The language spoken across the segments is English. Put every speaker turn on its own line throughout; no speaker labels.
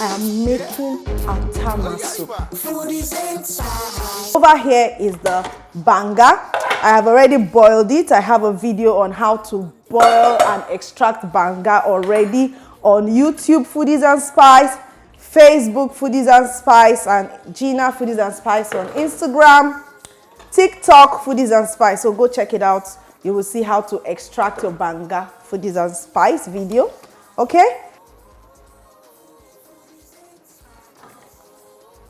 I am making Atama soup. Over here is the Banga. I have already boiled it. I have a video on how to boil and extract Banga already on YouTube, Foodies and Spice, Facebook, Foodies and Spice, and Gina, Foodies and Spice on Instagram, TikTok, Foodies and Spice. So go check it out. You will see how to extract your Banga, Foodies and Spice video. Okay?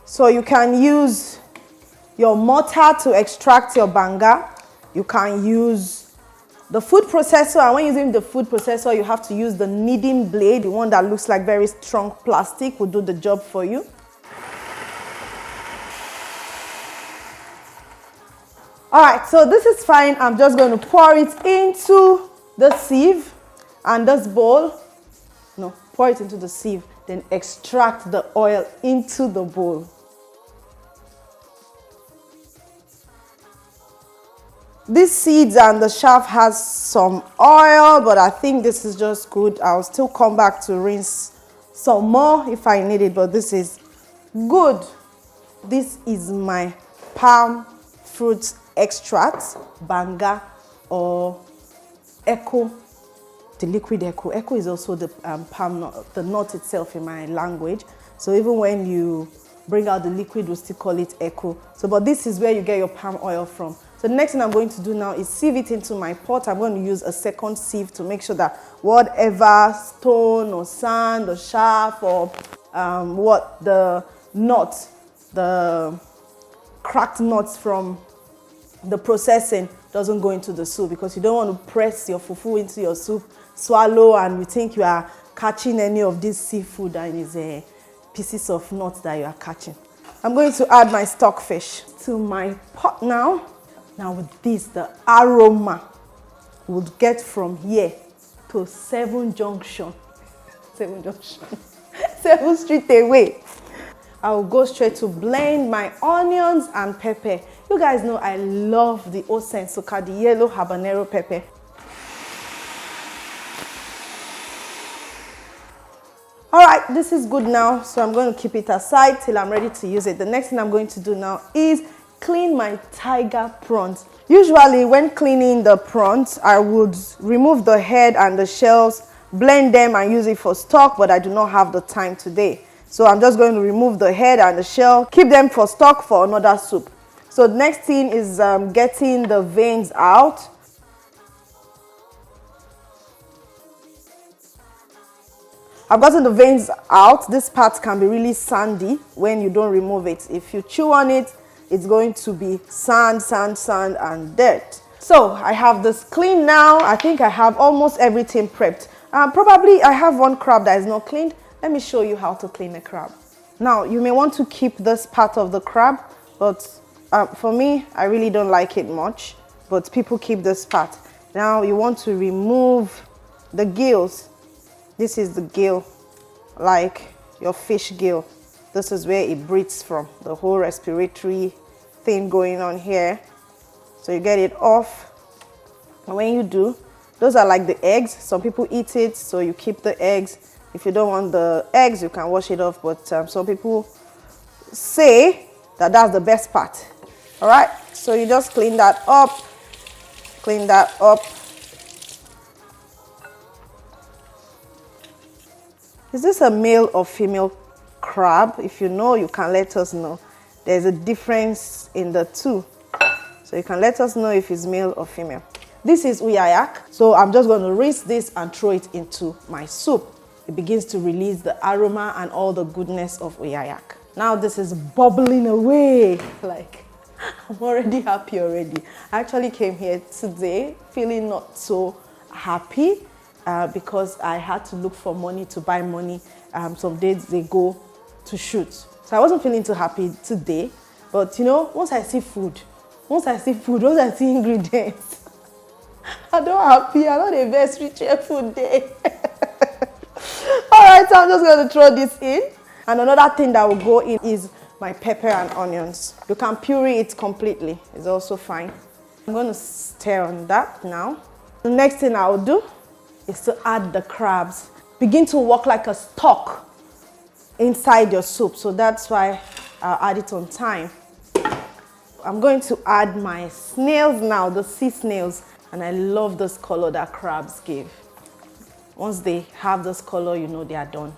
So you can use your mortar to extract your Banga. You can use the food processor, and when using the food processor, you have to use the kneading blade. The one that looks like very strong plastic will do the job for you. All right, so this is fine. I'm just going to pour it into the sieve and this bowl. No, pour it into the sieve, then extract the oil into the bowl. These seeds and the chaff has some oil, but I think this is just good. I'll still come back to rinse some more if I need it, but this is good. This is my palm fruit extract, Banga or Echo, the liquid Echo. Echo is also the palm nut, the nut itself in my language. So even when you bring out the liquid, we still call it Echo. So, but this is where you get your palm oil from. So the next thing I'm going to do now is sieve it into my pot. I'm going to use a second sieve to make sure that whatever stone or sand or chaff or what the nuts, the cracked nuts from the processing doesn't go into the soup, because you don't want to press your fufu into your soup, swallow, and you think you are catching any of this seafood and it's pieces of nuts that you are catching. I'm going to add my stockfish to my pot now. Now with this, the aroma would get from here to 7 Junction. 7 Junction. 7 Street away. I will go straight to blend my onions and pepper. You guys know I love the Osensoka, the yellow habanero pepper. All right, this is good now, so I'm going to keep it aside till I'm ready to use it. The next thing I'm going to do now is clean my tiger prawns. Usually when cleaning the prawns, I would remove the head and the shells, blend them and use it for stock, but I do not have the time today. So I'm just going to remove the head and the shell, keep them for stock for another soup. So the next thing is getting the veins out. I've gotten the veins out. This part can be really sandy when you don't remove it. If you chew on it, it's going to be sand, sand, sand, and dirt. So I have this clean now. I think I have almost everything prepped. Probably I have one crab that is not cleaned. Let me show you how to clean a crab. Now, you may want to keep this part of the crab, but for me, I really don't like it much, but people keep this part. Now, you want to remove the gills. This is the gill, like your fish gill. This is where it breathes from, the whole respiratory thing going on here. So you get it off. And when you do, those are like the eggs. Some people eat it, so you keep the eggs. If you don't want the eggs, you can wash it off, but some people say that that's the best part. All right, so you just clean that up, clean that up. Is this a male or female crab? If you know, you can let us know. There's a difference in the two, so you can let us know if it's male or female. This is Uyayak, so I'm just going to rinse this and throw it into my soup. It begins to release the aroma and all the goodness of Uyayak. Now this is bubbling away. Like, I'm already happy already. I actually came here today feeling not so happy because I had to look for money to buy money some days ago to shoot. So I wasn't feeling too happy today. But you know, once I see food, once I see ingredients, I don't happy. I know the best rich food day. Alright, so I'm just going to throw this in. And another thing that will go in is my pepper and onions. You can puree it completely. It's also fine. I'm going to stir on that now. The next thing I will do is to add the crabs. Begin to work like a stock. inside your soup. So that's why I'll add it on time. I'm going to add my snails now, the sea snails. And I love this color that crabs give. Once they have this color, you know they are done.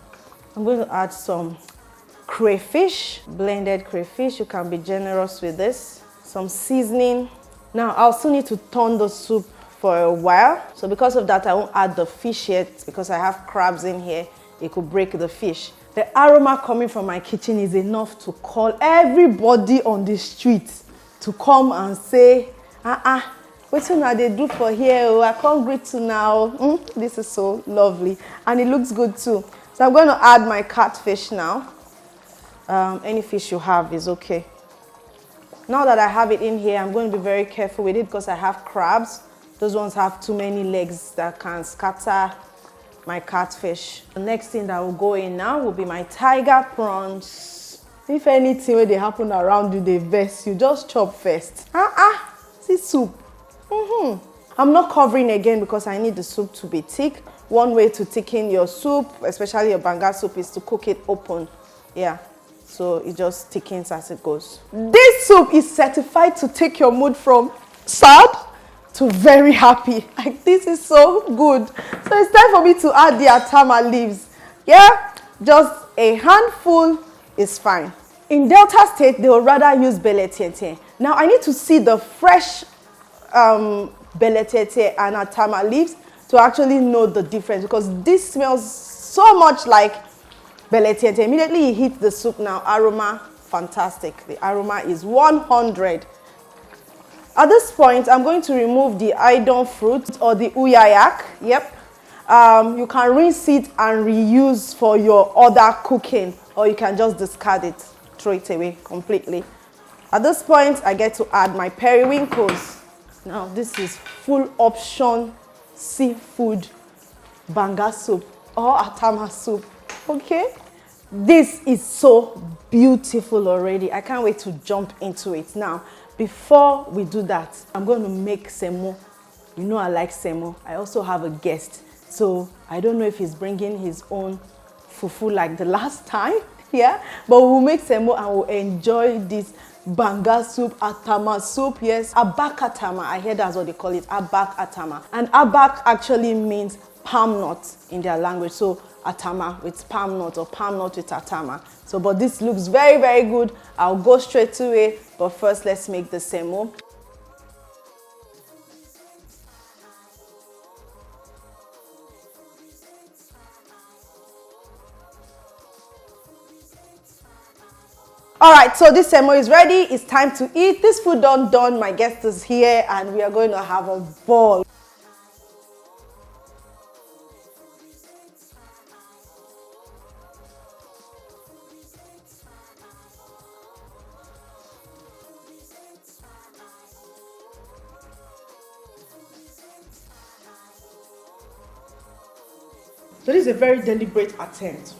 I'm going to add some crayfish, blended crayfish. You can be generous with this. Some seasoning. Now, I'll still need to turn the soup for a while. So because of that, I won't add the fish yet because I have crabs in here. It could break the fish. The aroma coming from my kitchen is enough to call everybody on the street to come and say, what's they do for here? Oh, I can't greet you now. This is so lovely. And it looks good too. So I'm going to add my catfish now. Any fish you have is okay. Now that I have it in here, I'm going to be very careful with it because I have crabs. Those ones have too many legs that can scatter my catfish. The next thing that will go in now will be my tiger prawns. If anything when they happen around you, they vex you, just chop first. See soup. I'm not covering again because I need the soup to be thick. One way to thicken your soup, especially your banga soup, is to cook it open. Yeah, so it just thickens as it goes. This soup is certified to take your mood from sad to very happy. Like, this is so good. So it's time for me to add the Atama leaves. Yeah, just a handful is fine. In Delta State, they would rather use Beletientien. Now I need to see the fresh Beletientien and Atama leaves to actually know the difference, because this smells so much like Beletientien. Immediately you heat the soup now, aroma, fantastic. The aroma is 100. At this point, I'm going to remove the Aidan fruit or the Uyayak. Yep. You can rinse it and reuse for your other cooking, or you can just discard it, throw it away completely. At this point, I get to add my periwinkles. Now, this is full option seafood banga soup or Atama soup. Okay? This is so beautiful already. I can't wait to jump into it. Now, before we do that, I'm going to make semo. You know I like semo. I also have a guest. So I don't know if he's bringing his own fufu like the last time. Yeah, but we'll make semo and we'll enjoy this banga soup, Atama soup. Yes, Abak Atama. I hear that's what they call it, Abak Atama. And Abak actually means palm nut in their language. So Atama with palm nut or palm nut with Atama. So, but this looks very, very good. I'll go straight to it. But first, let's make the semo. All right, so this semo is ready. It's time to eat. This food done. My guest is here and we are going to have a ball. So this is a very deliberate attempt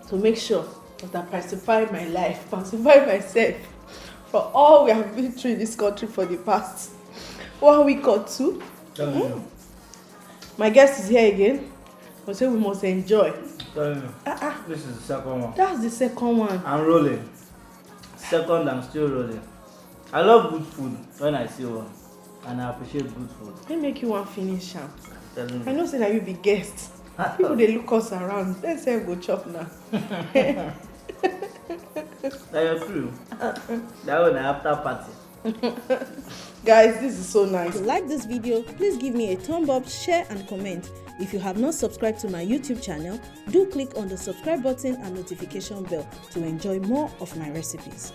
to make sure that I pacify my life, pacify myself for all we have been through in this country for the past 1 week or two. My guest is here again. I say we must enjoy.
This is the second one.
That's the second one.
I'm rolling. Second, I'm still rolling. I love good food when I see one, and I appreciate good food.
Let me make you one finish. I know say that you be guest. People they look us around. Let's say go chop now.
That's true. That was the after party.
Guys, this is so nice.
If you like this video, please give me a thumb up, share and comment. If you have not subscribed to my YouTube channel, do click on the subscribe button and notification bell to enjoy more of my recipes.